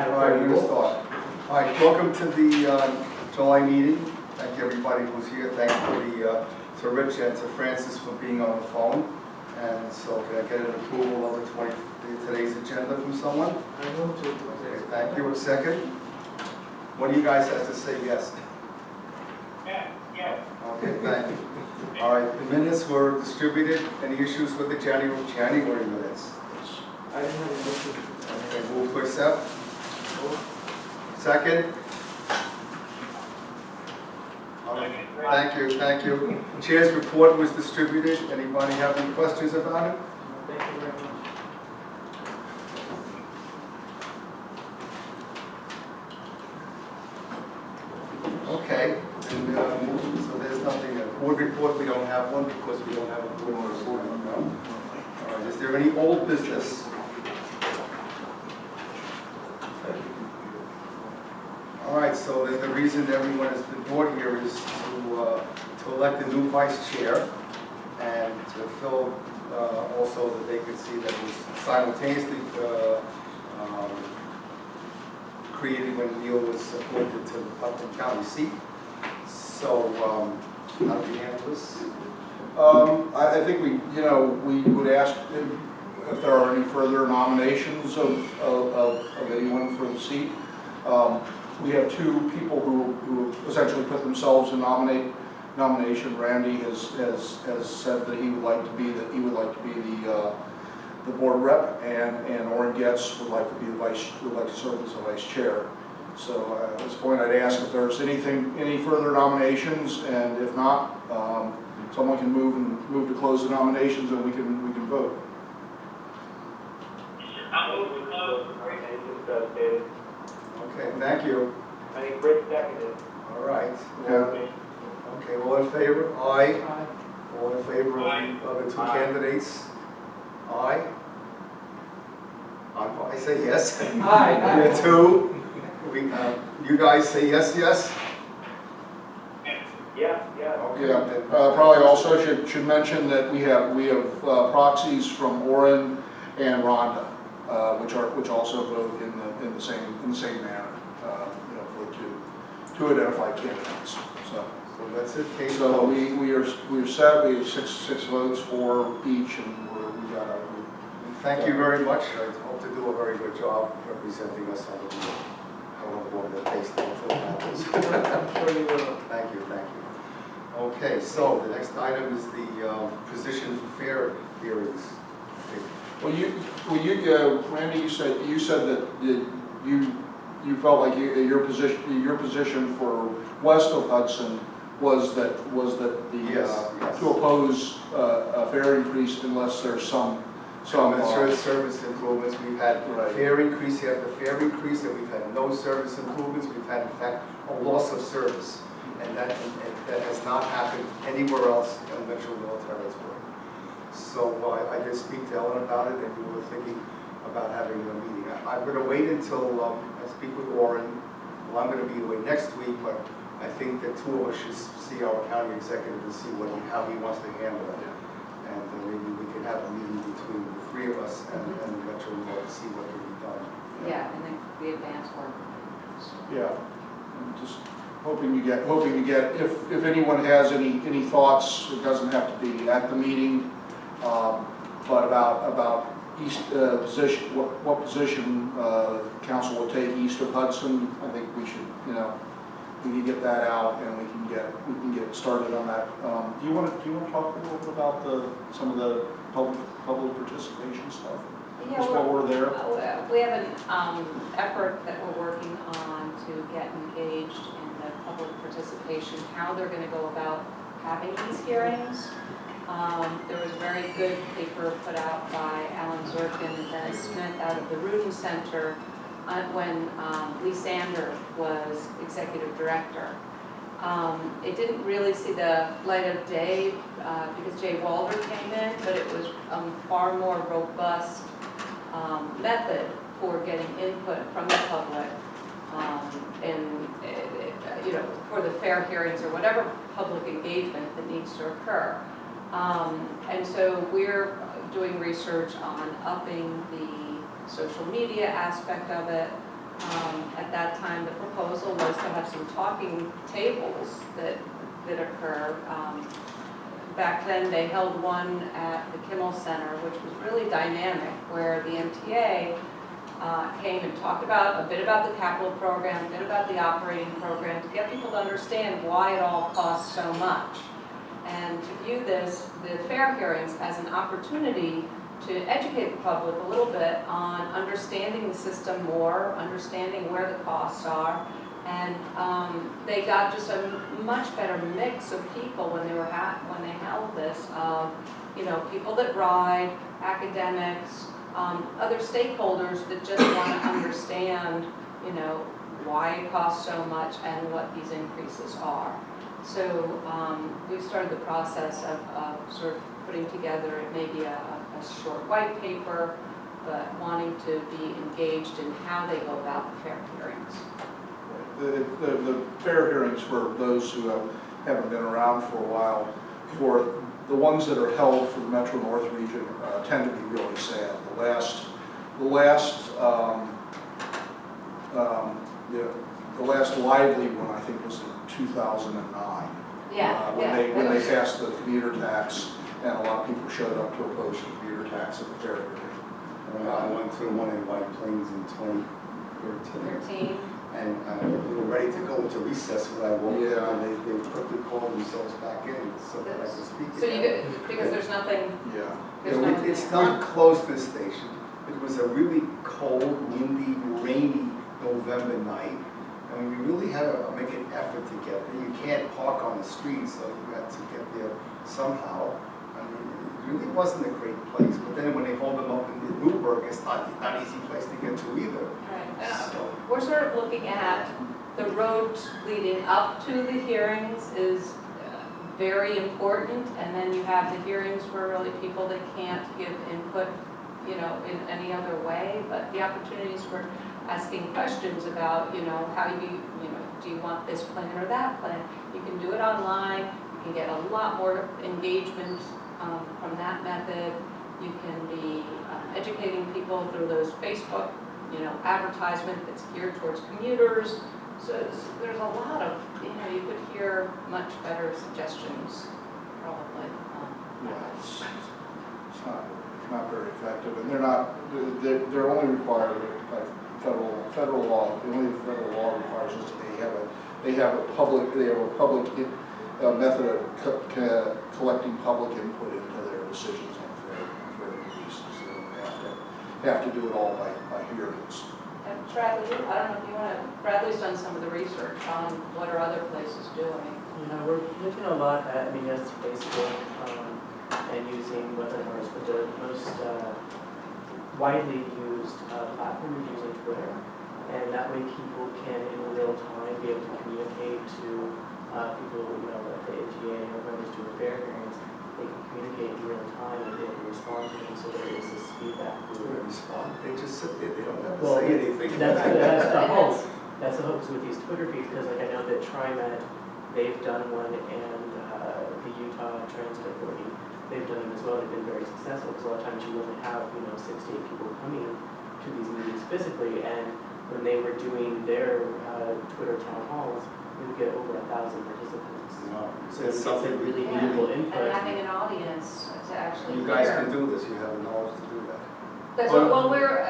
have All right, a we're going to start. All right, welcome to the July meeting. Thank you everybody who's here. Thank you to Rich and to Francis for being on the phone. And so can I get an approval of today's agenda from someone? I move to. Okay, thank you. A second. One of you guys has to say yes. Yes. Okay, thank you. All right, the minutes were distributed. Any issues with the January minutes? I didn't have a motion. Okay, move to accept. Second. Thank you. Chair's report was distributed. Anybody have any questions about it? Thank you very much. Okay, and so there's nothing, board report, we don't have one because we don't have a board report. No. All right, is there any old business? All right, so the reason everyone has been brought here is to elect a new vice chair and to fill also the vacancy that was simultaneously created when Neil was appointed to the Putnam County seat. So, how do we handle this? I think we would ask if there are any further nominations of anyone for the seat. We have two people who essentially put themselves in nomination. Randy has said that he would like to be the board rep, and Orrin Getz would like to serve as the vice chair. So at this point, I'd ask if there's any further nominations, and if not, someone can move to close the nominations, and we can vote. I'll move to close. Okay, thank you. I think Rick seconded. All right. Okay. Okay, all in favor? Aye. Aye. All in favor of the two candidates? Aye. I say yes. Aye. We are two. You guys say yes, yes? Yeah. Okay. Yeah. then- Probably also should mention that we have proxies from Orrin and Rhonda, which also vote in the same manner, for two identified candidates. So that's it. Case So closed. we are set. We have six votes for each, and we got our. Thank you very much. I hope to do a very good job representing us on the board. However long that takes to fill happens. I'm sure you will. Thank you. Okay, so the next item is the position for fair hearings. Well, Randy, you said that you felt like your position for west of Hudson was that Yes. to oppose a fare increase unless there's some Commensurate service improvements. We've had Right. fare increase after fare increase, and we've had no service improvements. We've had, in fact, a loss of service, and that has not happened anywhere else in Metro North Territory. So I did speak to Ellen about it, and we were thinking about having a meeting. I'm going to wait until I speak with Orrin. Well, I'm going to be away next week, but I think that two of us should see our county executive and see how he wants to handle it. And then maybe we can have a meeting between the three of us and Metro North to see what can be done. Yeah, and then the advance work. Yeah, I'm just hoping to get if anyone has any thoughts. It doesn't have to be at the meeting, but about east position, what position council will take east of Hudson. I think we should, we can get that out, and we can get started on that. Do you want to talk a little bit about some of the public participation stuff? Yeah, Just while we're there. we have an effort that we're working on to get engaged in the public participation, how they're going to go about having these hearings. There was a very good paper put out by Alan Zirkin and Dennis Smith out of the Rudin Center when Lee Sander was executive director. It didn't really see the light of day because Jay Walder came in, but it was a far more robust method for getting input from the public for the fair hearings or whatever public engagement that needs to occur. And so we're doing research on upping the social media aspect of it, At that time, the proposal was to have some talking tables that occur. Back then, they held one at the Kimmel Center, which was really dynamic, where the MTA came and talked a bit about the capital program, a bit about the operating program, to get people to understand why it all costs so much. And to view the fair hearings as an opportunity to educate the public a little bit on understanding the system more, understanding where the costs are. And they got just a much better mix of people when they held this, people that ride, academics, other stakeholders that just want to understand, why it costs so much and what these increases are. So we've started the process of sort of putting together maybe a short white paper, but wanting to be engaged in how they go about the fair hearings. The fair hearings, for those who haven't been around for a while, for the ones that are held for the Metro North region tend to be really sad. The last lively one, I think, was in 2009. When they passed the commuter tax, and a lot of people showed up to oppose the commuter tax at the fair hearing. I went to the one in White Plains in 2013. 13. And we were ready to go into recess when I woke Yeah. up, and they quickly called themselves back in so that I could speak. So because there's nothing, Yeah. there's You know, nothing it's there. not close to the station. It was a really cold, windy, rainy November night. I mean, we really had to make an effort to get there. You can't park on the street, so you had to get there somehow. I mean, it really wasn't a great place. But then when they hold them up in Newburgh, it's not an easy place to get to either. Right. So, We're sort of looking at the road leading up to the hearings is very important, and then you have the hearings for really people that can't give input, in any other way, but the opportunities for asking questions about, how do you want this plan or that plan? You can do it online, you can get a lot more engagement from that method. You can be educating people through those Facebook advertisement that's geared towards commuters. So there's a lot of, you could hear much better suggestions, probably. Yeah, it's not very effective, and they're only required by federal law. The only federal law requires is that they have a public method of collecting public input into their decisions on fair increases. They don't have to do it all by hearings. And Bradley, I don't know if you want to, Bradley's done some of the research on what are other places doing. We're looking a lot at, yes, Facebook and using webinars, but the most widely used platform is using Twitter. And that way people can, in real time, be able to communicate to people, at the MTA or whoever's doing fair hearings. They can communicate in real time and be able to respond to them, so there is this feedback they loop. don't respond. They just sit there. They don't have to Well, say anything. That's the hope. That's the hope is with these Twitter feeds, because I know that TriMet, they've done one, and the Utah Transit Authority, they've done them as well. They've been very successful, because a lot of times you only have 6 to 8 people coming to these meetings physically, and when they were doing their Twitter town halls, we would get over 1,000 participants. No, So it's it's something really we meaningful And input. having an audience to actually You guys hear. can do this. You have the knowledge to do that. That's what, well, we're,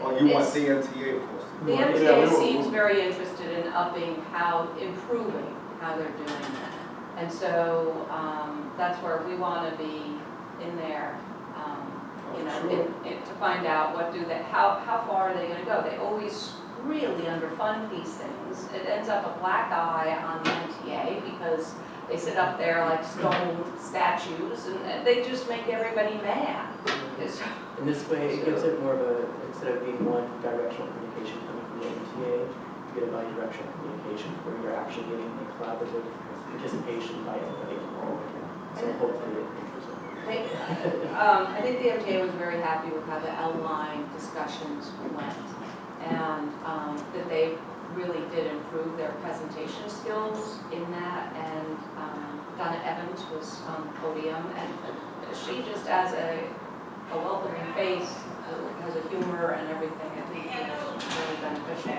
Well, you want it's- the MTA, of course. the Yeah, MTA we will- seems very interested in improving how they're doing that. And so, that's where we want to be in there, Sure. to find out how far are they going to go. They always really underfund these things. It ends up a black eye on the MTA because they sit up there like stone statues and they just make everybody mad. It's- In this way, it gives it more of a, instead of being one directional communication coming from the MTA, you get a bi-directional communication where you're actually getting a collaborative participation by everybody involved. So hopefully it improves it. I think the MTA was very happy with how the L-line discussions went, and that they really did improve their presentation skills in that, and Donna Evans was on the podium, and she just as a welcoming face, has a humor and everything, I think it was really beneficial.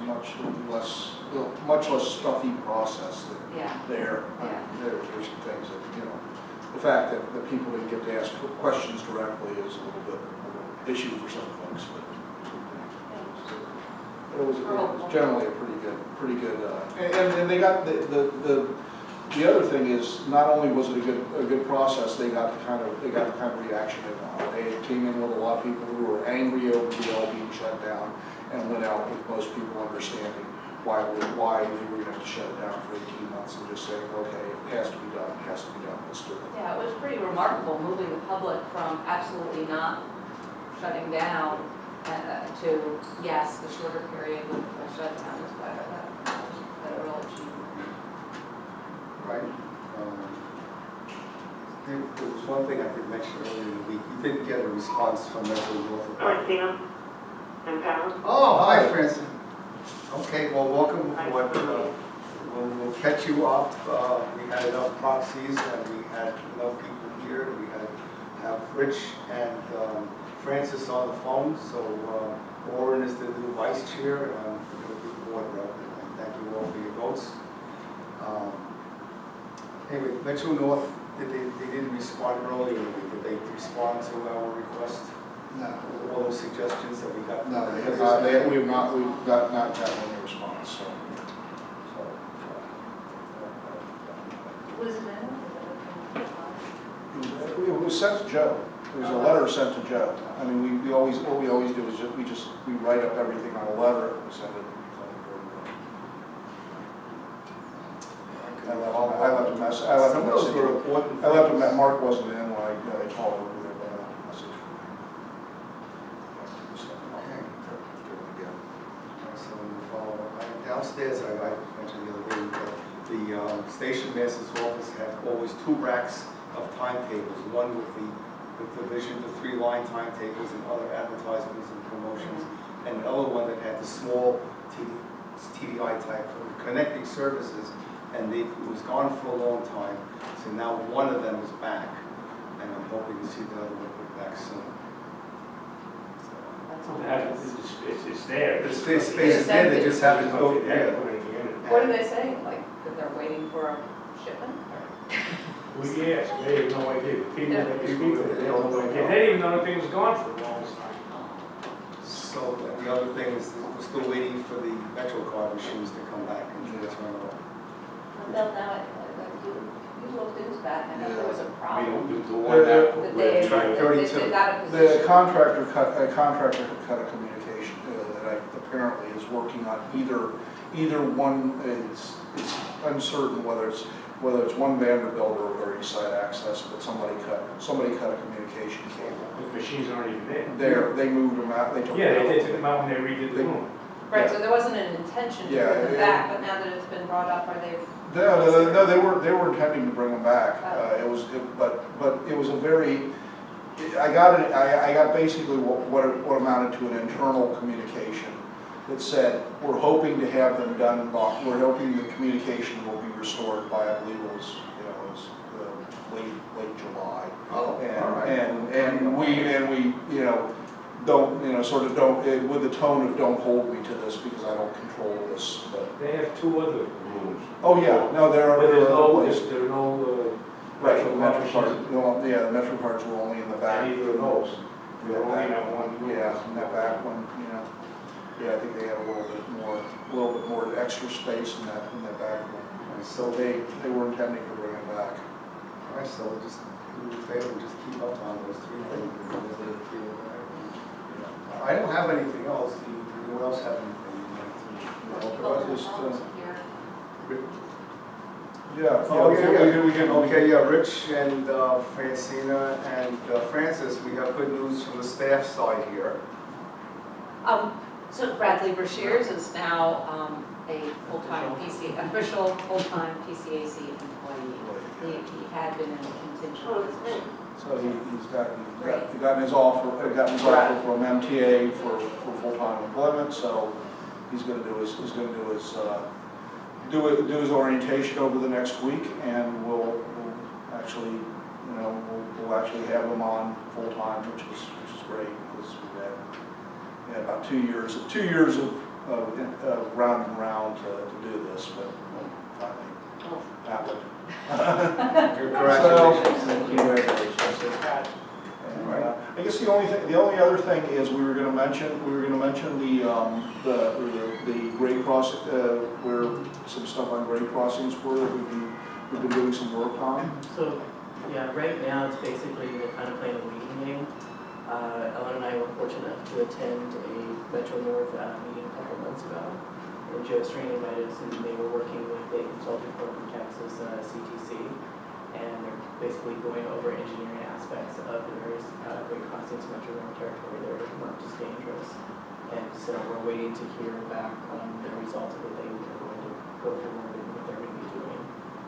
much less stuffy process Yeah. there. Yeah. There's some things that, you know, the fact that people didn't get to ask questions directly is a little bit of an issue for some folks, but it was generally a pretty good, and they got the other thing is, not only was it a good process, they got the kind of reaction they wanted. They came in with a lot of people who were angry over the L being shut down, and went out with most people understanding why they were going to have to shut it down for 18 months and just saying, okay, if it has to be done, it has to be done, let's do it. Yeah, it was pretty remarkable moving the public from absolutely not shutting down to, yes, the shorter period with the shutdown is better. That was a real achievement. Right? There was one thing I did mention earlier in the week. You didn't get a response from Metro North. Francina and Power. Oh, hi, Francis. Okay, well, welcome aboard. We'll catch you up. We had enough proxies, and we had enough people here. We have Rich and Francis on the phone, so Warren is the new vice chair. We'll give the board up, and thank you all for your votes. Anyway, Metro North, they didn't respond earlier in the week. Did they respond to our request? No. All those suggestions that we got? No, we have not gotten any response, so. Was it in? It was sent to Joe. There was a letter sent to Joe. I mean, what we always do is we write up everything on a letter and we send it. I left a message. Some of those were important. I left a message. Mark wasn't in when I called over there, but I left a message for him. Okay. So we follow up. Downstairs, I mentioned the other day that the station master's office had always 2 racks of timetables, one with the division, the 3-line timetables and other advertisements and promotions, and another one that had the small TDI type for the connecting services, and it was gone for a long time, so now one of them is back, and I'm hoping to see the other one put back soon. It's there. The space is there, they just haven't built it yet. What are they saying? Like, that they're waiting for a shipment? Well, yes, they have no idea. The people that they speak to, they have no idea. They didn't even know the thing was gone for a long time. So and the other thing is, that we're still waiting for the MetroCard machines to come back and turn it on. Well, now, you looked into that, and there was a problem. The one that. That they got a position. The contractor cut a communication that apparently is working on either one. It's uncertain whether it's one Vanderbilt or East Side Access, but somebody cut a communication cable. The machines aren't even there. They moved them out. They took Yeah, them they out. took them out when they redid the room. Right, so there wasn't an intention to Yeah, bring them back, but now that it's been brought up, are they? No, they were intending to bring them back. But it was a very. I got basically what amounted to an internal communication that said we're hoping to have them done. We're hoping the communication will be restored by, I believe it was late July. Oh, all right. And we don't with the tone of don't hold me to this because I don't control this. But They have 2 other rooms. oh yeah, no, there are But other there's places. no Right, the Metro Metro cards, the Metro cards were only in the back. Neither of those. They're only in that one room. Yeah, in that back one, Yeah, I think they had a little bit more extra space in that back one. So they were intending to bring it back. All right, so we'll just do me a favor, just keep up on those 3 things. I don't have anything else. Do anyone else have anything you'd like to? Okay, yeah, Rich and Francina and Francis, we have good news from the staff side here. So Bradley Brashears is now a official full-time PCAC employee. He had been in a contingent position. So he's gotten his offer from MTA for full-time employment. So he's going to do his orientation over the next week, and we'll actually have him on full-time, which is great because we had about 2 years of round and round to do this, but finally Oh. happened. Congratulations. And, I guess the only other thing is we were gonna mention the grade crossing, where some stuff on grade crossings were that we've been doing some work on. So, yeah, right now it's basically kind of playing a waiting game. Ellen and I were fortunate enough to attend a Metro North meeting a couple months ago. And Joe Strain invited us, and they were working with a consulting firm from Texas, CTC, and they're basically going over engineering aspects of the various grade crossings in Metro North territory that are marked as dangerous. And so we're waiting to hear back on the results of what they are going to go forward and what they're going to be doing.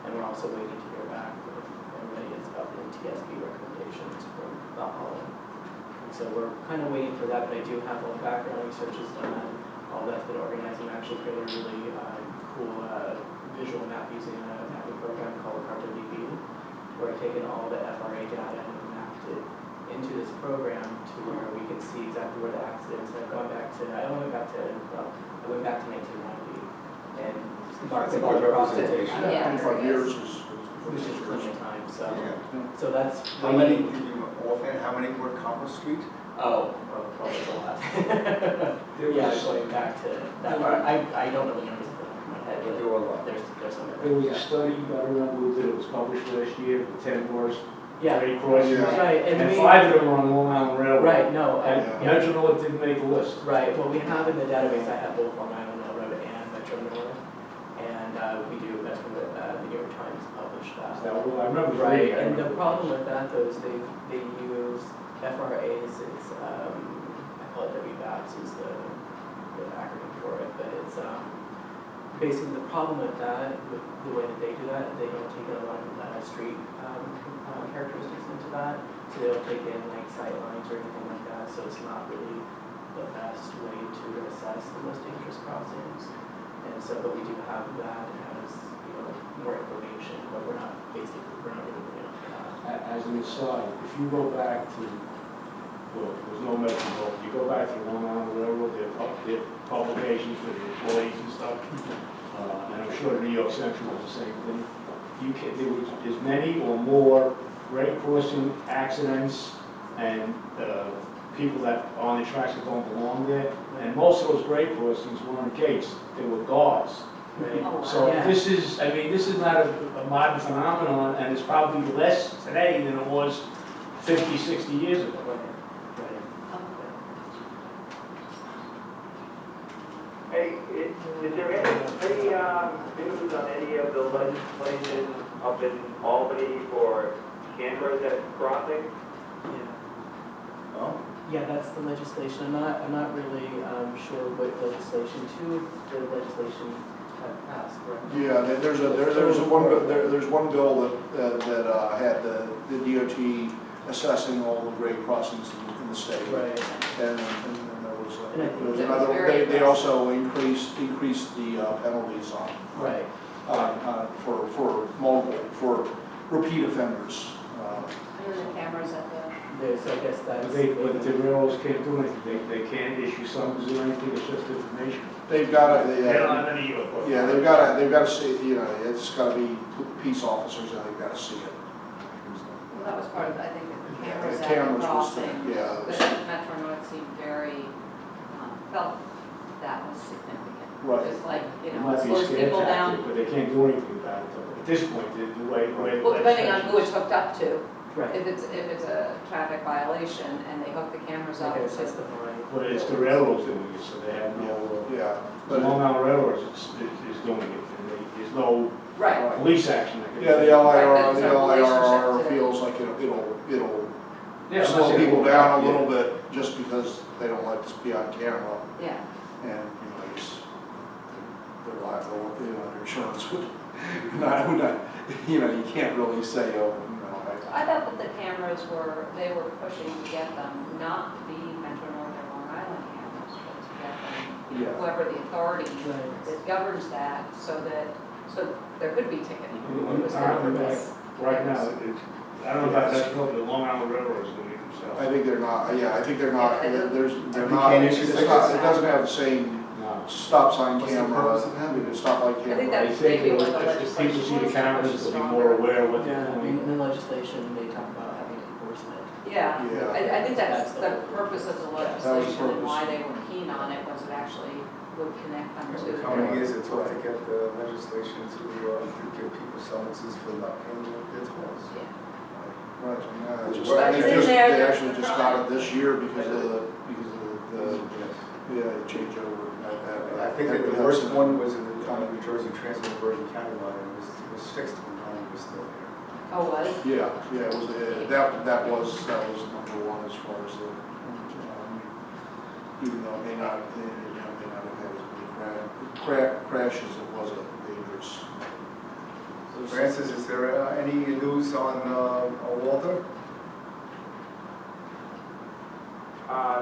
And we're also waiting to hear back if everybody is about the TSB recommendations from Valhalla. And so we're kind of waiting for that, but I do have all the background research is done, all that's been organized, and actually created a really cool visual map using a mapping program called CartoDB, where I've taken all the FRA data and mapped it into this program to where we can see exactly where the accidents, and I've gone back to, I went back to 1990, and marked That's a all good across it. representation. Yeah. 25 years Which is plenty of time, so, Yeah. so that's. How many, did you offhand, how many were Copper Street? Oh, probably a lot. Yeah, going back to that part, I don't know the numbers off the top of my head, There but were a lot. there's some. There was a study, I remember that it was published last year, the 10 worst Yeah, grade crossings. Yeah. right, And we. 5 of them were on Long Island Railroad. Right, no, And yeah, Metro North didn't make the list. right, what we have in the database, I have both Long Island Railroad and Metro North, and we do, that's when the New York Times published that. That was, I remember Right, reading it. and the problem with that though is they use FRAs, it's, I call it WBAPS is the acronym for it, but it's, basically the problem with that, with the way that they do that, they don't take a lot of street characteristics into that, so they don't take in like sight lines or anything like that, so it's not really the best way to assess the most dangerous crossings. And so, but we do have that as, more information, but we're not really looking at that. As an aside, if you go back to, well, there's no Metro North, you go back to Long Island Railroad, their publications for the employees and stuff, and I'm sure New York Central was the same thing. There was as many or more grade crossing accidents and people that are on the tracks that don't belong there. And most of those grade crossings weren't gates, they were guards. Right. Oh, wow. So Yeah. this is not a modern phenomenon, and it's probably less today than it was 50, 60 years ago. Right, right. Hey, is there any news on any of the legislation up in Albany for cameras at crossing? Yeah. Oh. Yeah, that's the legislation. I'm not really sure what legislation, two of the legislation have passed, correct? Yeah, there's one bill that had the DOT assessing all the grade crossings in the state. Right. And then And I there was think another, that's very they also increased the penalties on, Right. for repeat offenders. And then the cameras at the, There's, I guess that's. But the railroads can't do anything, they can't issue sums or anything, it's just information. They've got They don't to, have any. yeah, they've got to see, it's got to be peace officers and they've got to see it. well, that was part of, I think, the cameras The at the cameras was crossing. yeah. But Metro North seemed very, felt that was significant. Right. Just like, It might be a slows scare people down. tactic, but they can't do anything about it. At this point, the way. Well, depending on who it's hooked up to. Right. If it's a traffic violation and they hook the cameras up, Like I it's said, just, the fine. But it's the railroads doing it, so they have no, Yeah, the but, Long Island Railroads is doing it, and there's no right. police action. that can be yeah, the taken. LIR, the Right, but there's no LIRR relationship to- feels like it'll Yeah, slow unless they- people down a yeah. little bit just because they don't like to be on camera. Yeah. And, it's, they're liable, their insurance would not, you can't really say, I thought that the cameras they were pushing to get them, not the Metro North or Long Island cameras, but to get them, Yeah. whoever the authority Right. that governs that, so there could be ticketing. Mhm. It was All right, found right. this- Right now, I don't know about that, the Long Island Railroad is doing it themselves. I think they're not, I think they're not, Yeah, they're You not, can't issue it tickets? doesn't have the same, No. stop sign What's the camera, purpose of having a it? stoplight I think camera. that- They say maybe what the if people see the legislation cameras, was they'll be stronger. more aware of what they're Yeah, I mean, doing. in the legislation, they talk about having enforcement. Yeah, Yeah. I think that's That's the the- purpose of the Yeah, that was the legislation and purpose. why they were keen on it, was it actually would connect them to. How many years it took to get the legislation to give people summonses for not paying their tolls? Yeah. Right, yeah, it's just, Well, they it's in just, there, they there's actually the just crime. got it this year because of the, Yes. yeah, changeover. I think that the worst one was in the New Jersey Transit and Bergen County line, and it was fixed when Ronnie was still there. Oh, was? Yeah, it was, that was number one as far as the, even though it may not, may not have had as many crashes, it wasn't dangerous. Francis, is there any news on Walter?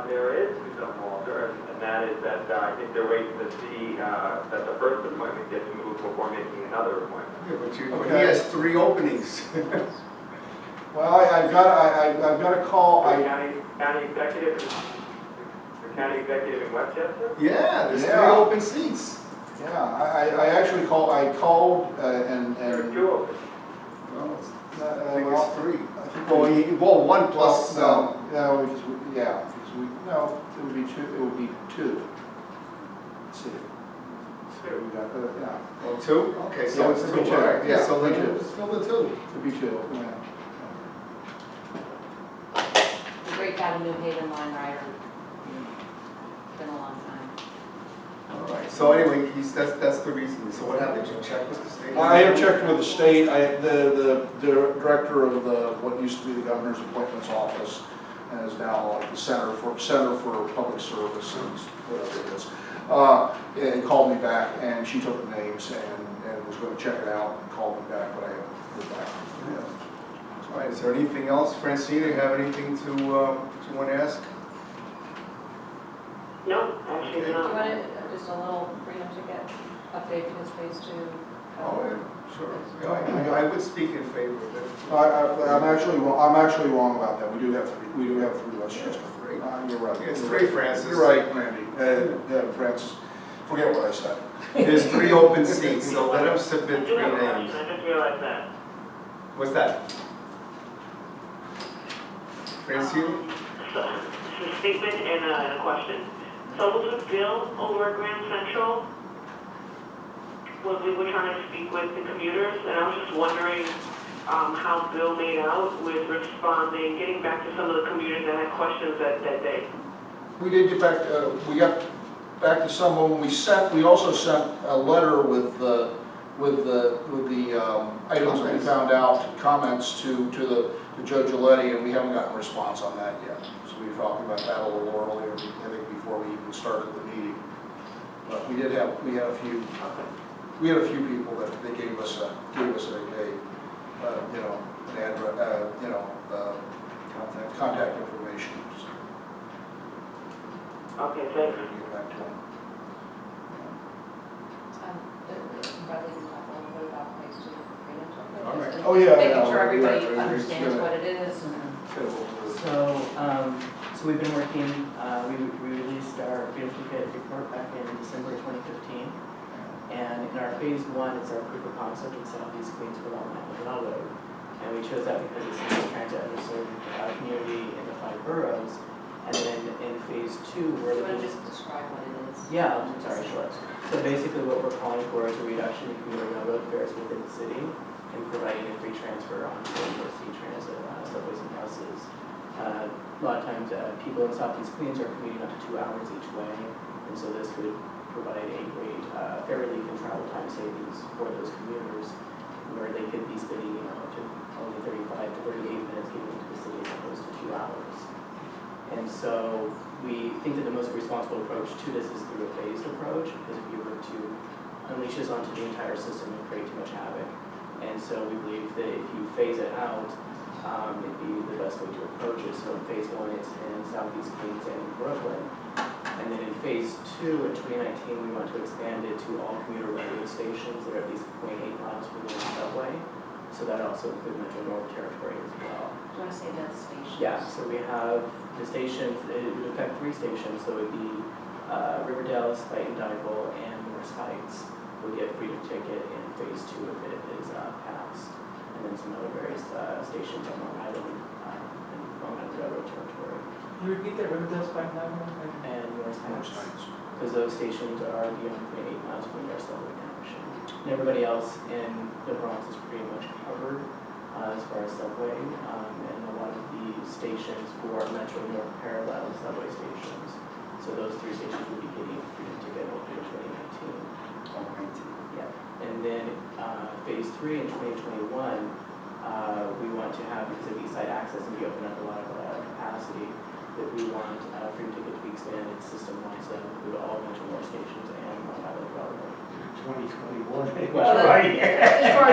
There is some, Walter, and that is that I think they're waiting to see that the first appointment gets moved before making another appointment. Yeah, but Okay. he has 3 openings. Well, I've got a call, The county executive, the county executive in Westchester? Yeah, there's 3 Yeah. open seats. I actually called, and, There are 2 open. Well, I think well, it's 3. I think Well, 1 plus, No, because it would be 2, it would be 2. Let's see. We got, yeah, oh, 2? Okay, so Yeah, it's it'd be 2, two. all right. Yeah, so Yeah, then two. we'll just fill the 2. it'd be 2, yeah. The great guy, New Haven line rider. Been a long time. All right, so anyway, that's the reason. So what happened? Did you check with the state? I have checked with the state, the director of what used to be the governor's appointments office, and is now like the Center for Public Service, and whatever it is. And called me back, and she took the names and was going to check it out, and called me back, but I haven't heard back from her. All right, is there anything else? Francine, do you have anything to you want to ask? No, actually Do you not. want it, just a little freedom to get update because phase 2? Oh, yeah, sure. Yeah, I would speak in favor of it. I'm actually wrong about that. We do have 3 Westchester. Great. You're right. It's 3, Francis. You're right, Randy. Francis, forget what I said. There's 3 open seats, so let them submit I 3 do have a names. question, I just realized that. What's that? Francine? So, it's a statement and a question. So I was with Bill over at Grand Central when we were trying to speak with the commuters, and I was just wondering how Bill made out with responding, getting back to some of the commuters that had questions that day. We did get back, we got back to someone, we also sent a letter with the items that we found out, comments to Joe Giletti, and we haven't gotten a response on that yet. So we were talking about that a little earlier, I think before we even started the meeting. But we had a few people that gave us an address, contact information. Okay, thanks. Get back to them. Bradley can talk a little bit about phase 2 freedom. All right. Just Oh, yeah, making yeah, sure right, everybody right, right. understands Yeah. what it is and. So we've been working, we released our Freedom Ticket report back in December 2015. And in our phase 1, it's our proof of concept in Southeast Queens for Long Island Road. And we chose that because it's the most transit underserved community in the 5 boroughs. And then in phase 2, we're Do you want to looking. just describe what it is? Yeah, I'm sorry, sure. So basically what we're calling for is a reduction in commuter railroad fares within the city and providing a free transfer on city transit, subways and buses. A lot of times people in Southeast Queens are commuting up to 2 hours each way, and so this would provide a great fare relief and travel time savings for those commuters where they could be spending up to only 35 to 38 minutes getting into the city as opposed to 2 hours. And so we think that the most responsible approach to this is through a phased approach, because if you were to unleash this onto the entire system, it would create too much havoc. And so we believe that if you phase it out, it'd be the best way to approach it. So in phase 1, it's in Southeast Queens and in Brooklyn. And then in phase 2, in 2019, we want to expand it to all commuter railroad stations that are at least 0.8 miles from the subway. So that also includes Metro North Territory as well. Do you want to say the stations? Yeah, so we have the stations, it would affect 3 stations, so it would be Riverdale, Spike and Dykeville, and North Heights will get freedom ticket in phase 2 if it is passed. And then some other various stations on Long Island and Long Island Railroad territory. Can you repeat that, Riverdale, Spike, And North North Heights, Heights. because those stations are beyond 0.8 miles from their subway connection. And everybody else in the Bronx is pretty much covered as far as subway, and a lot of the stations for Metro North parallel subway stations. So those 3 stations will be getting freedom ticket hopefully in 2019. Yeah, and then phase 3 in 2021, we want to have, because of East Side Access and we open up a lot of capacity, that we want freedom ticket to be expanded system-wide, so that will include all Metro North stations and Long Island Railroad. 2021, Well, that's right. As far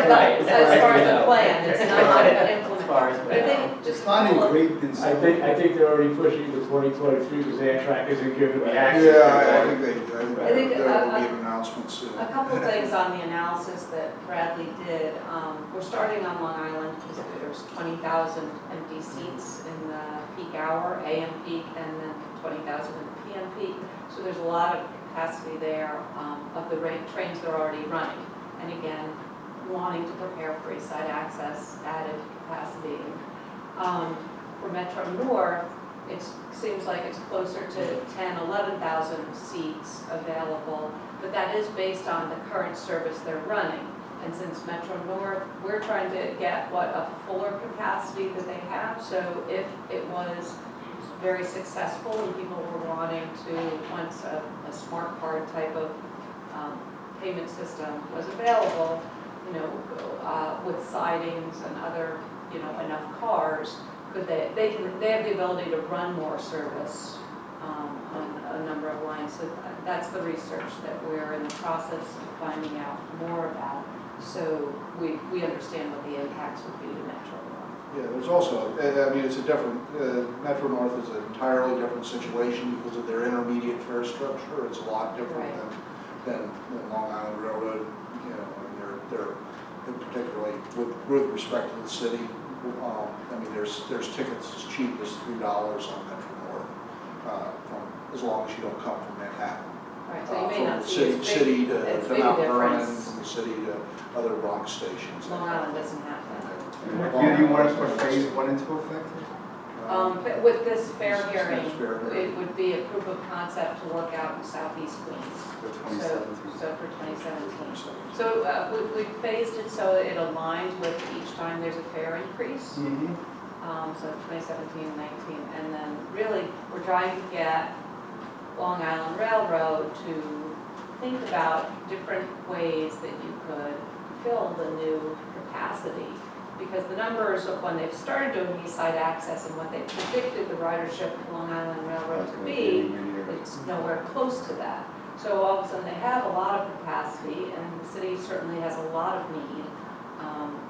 as the plan, it's not implemented. As far as But I think just It's not engraved in I stone. think they're already pushing to 2023 because Amtrak isn't giving the access. Yeah, I think there will be I an think, announcement soon. A couple of things on the analysis that Bradley did. We're starting on Long Island because there's 20,000 empty seats in the peak hour, AM peak, and then 20,000 in the PM peak. So there's a lot of capacity there of the trains that are already running. And again, wanting to prepare for East Side Access, added capacity. For Metro North, it seems like it's closer to 10, 11,000 seats available, but that is based on the current service they're running. And since Metro North, we're trying to get a fuller capacity that they have. So if it was very successful and people were wanting to, once a smart card type of payment system was available, with sidings and other, enough cars, could they have the ability to run more service on a number of lines. So that's the research that we're in the process of finding out more about. So we understand what the impacts would be to Metro North. Yeah, there's also, I mean, it's a different, Metro North is an entirely different situation because of their intermediate fare structure. It's a lot different than Long Island Railroad. I mean, they're particularly with respect to the city. I mean, there's tickets as cheap as $3 on Metro North, as long as you don't come from Manhattan. Right, so you may From not the see as city big, as to big a Mount Vernon, difference. from the city to other Bronx stations. Long Island doesn't have that. Do you want to put phase 1 into effect? But with this fair hearing, This fair hearing. it would be a proof of concept to look out in southeast Queens. For So 2017. for 2017. So we phased it so it aligns with each time there's a fare increase. Mm-hmm. So 2017 and 19. And then really, we're trying to get Long Island Railroad to think about different ways that you could fill the new capacity. Because the numbers of when they've started doing East Side Access and what they predicted the ridership of Long Island Railroad to be, it's nowhere close to that. So all of a sudden they have a lot of capacity and the city certainly has a lot of need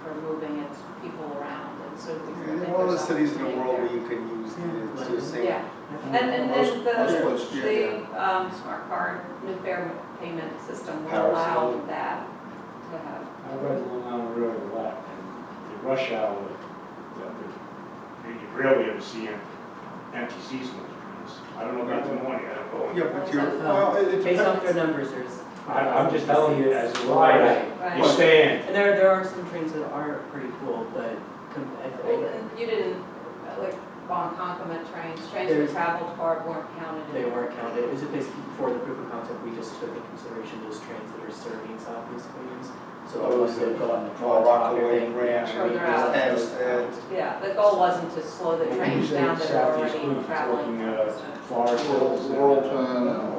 for moving its people around. And so we think One of the there's cities in the opportunity world there. where you can use the same. Yeah, and Most then places, the smart card new fare payment system will Power allow system. that to have. I read Long Island Road a lot, and the rush hour, you rarely ever see empty seats on the trains. I don't know about the morning, I don't go. Yeah, but you're, Well, it Based off depends. their numbers, there's. I'm just telling you as a rider, Right. you stand. And there are some trains that are pretty full, but Well, and you didn't, like, on complement trains that There's- traveled far weren't counted in. they weren't counted. It was just basically for the proof of concept, we just took into consideration those trains that are serving Southeast Queens. So the ones that go on the Well, top, Rockaway, everything. Branch, Further Yeah. out. and Yeah, the goal wasn't to slow the When you trains say down that are Southeast already Queens, traveling. Forest Hills. Laurelton,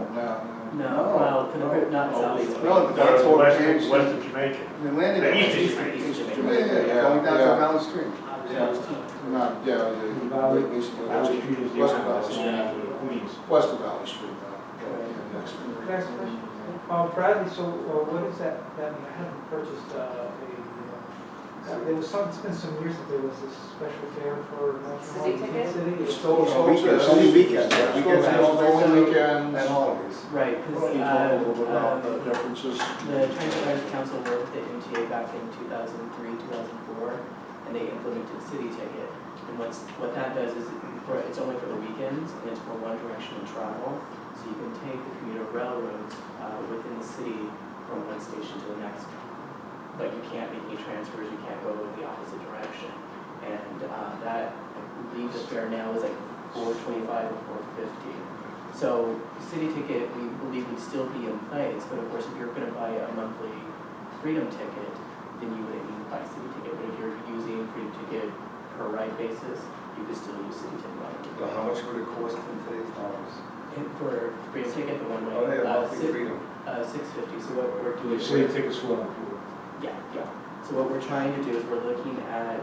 No, well, for the group, not Southeast. No, that's what West James- of Jamaica. the landing. The east East is- East Yeah, Jamaica. going down to Yeah. Valley Street. Not, yeah, Valley basically Valley Street is the west other of Valley one, Street. Queens. West of Valley Street, next. Next question. Bradley, so what does that mean? I haven't purchased there was it's been some years that there was this special fare for City ticket? City. It's still It's only weekends, yeah, Still weekends and only holidays. weekends. And holidays. Right, Can you talk a little bit about the differences? the Transit Riders Council worked with the MTA back in 2003, 2004, and they implemented city ticket. And what that does is, it's only for the weekends, and it's for one direction travel. So you can take the city from one station to the next, but you can't make any transfers, you can't go in the opposite direction. And that, I believe the fare now is like $4.25 or $4.50. So city ticket, we believe would still be in place, but of course, if you're gonna buy a monthly Freedom ticket, then you wouldn't need to buy city ticket. But if you're using Freedom ticket per ride basis, you could still use city ticket. So how much would it cost in today's dollars? And for Freedom ticket, the one way. Oh, yeah, monthly Freedom. $6.50, so what we're doing. The city tickets for them. Yeah. So what we're trying to do is we're looking at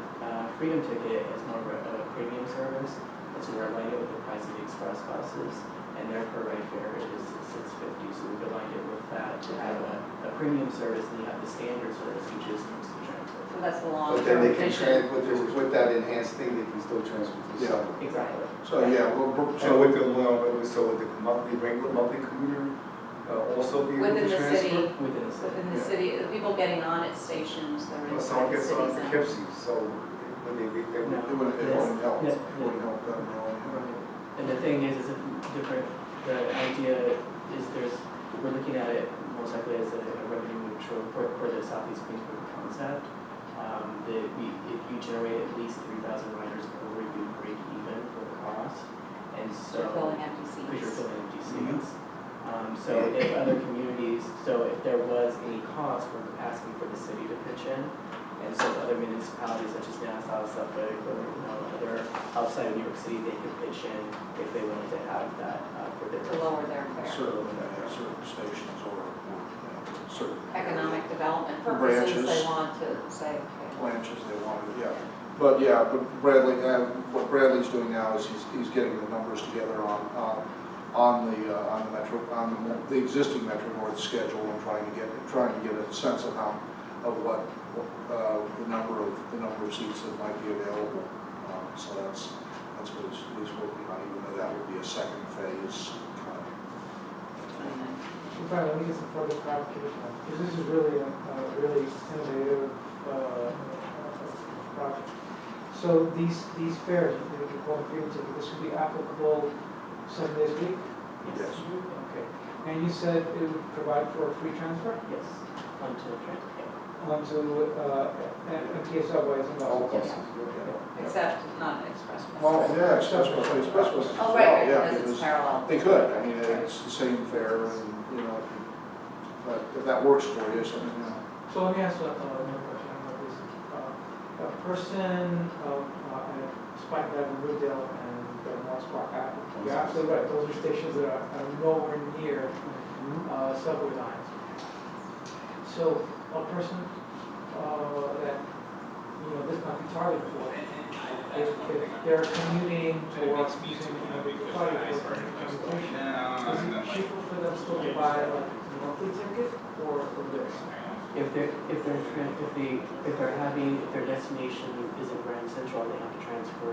Freedom Ticket as more of a premium service. And so we're aligning it with the price of the express buses, and their per ride fare is $6.50. So we've aligned it with that to have a premium service, and you have the standard service, which is mostly transfer. So that's the But then they long-term can, vision. with that enhanced thing, they can still transfer to the Yeah. summer. Exactly. So, yeah, So with the, regular monthly commuter also be able to Within the transfer? city, Within the city. within the city, the people getting on at stations, they're Well, inside someone the gets city on center. Poughkeepsie, so would they be, they would. No. it wouldn't help, Yes. it wouldn't help them at all. And the thing is a different, the idea is we're looking at it most likely as a revenue neutral for the Southeast Queensborough concept. If you generate at least 3,000 riders per week, you break even for the cost. And so. They're filling empty Because you're seats. filling empty seats. So if other communities, so if there was any cost, we're asking for the city to pitch in. And so other municipalities such as Nassau, Suffolk, or other outside of New York City, they could pitch in if they wanted to have that for their. To lower their fare. Certain stations or certain. Economic development purposes, Branches. they want to say, okay. Branches they wanted, yeah. But Bradley, what Bradley's doing now is he's getting the numbers together on the metro, on the existing Metro North schedule and trying to get a sense of what the number of seats that might be available. So that's what he's working on, even though that would be a second phase. Brian, let me get some further clarification, because this is really a really innovative project. So these fares, you call them Freedom Ticket, this would be applicable 7 days a week? Yes. Okay. And you said it would provide for a free transfer? Yes, onto the transit. Onto MTA subways and All buses? buses. Except not express buses. Well, yeah, express buses as Oh, well, right, yeah, because it's because parallel. they could, I mean, it's the same fare and, but if that works for you, so, So let me ask another question about this. A person, Spike Drive in Riverdale and Morris Park, you're absolutely right, those are stations that are nowhere near subway lines. So a person that, this might be targeted for, if they're commuting to work using the target for commutation, is it cheaper for them still to buy like a monthly ticket or this? If their destination is in Grand Central, they have to transfer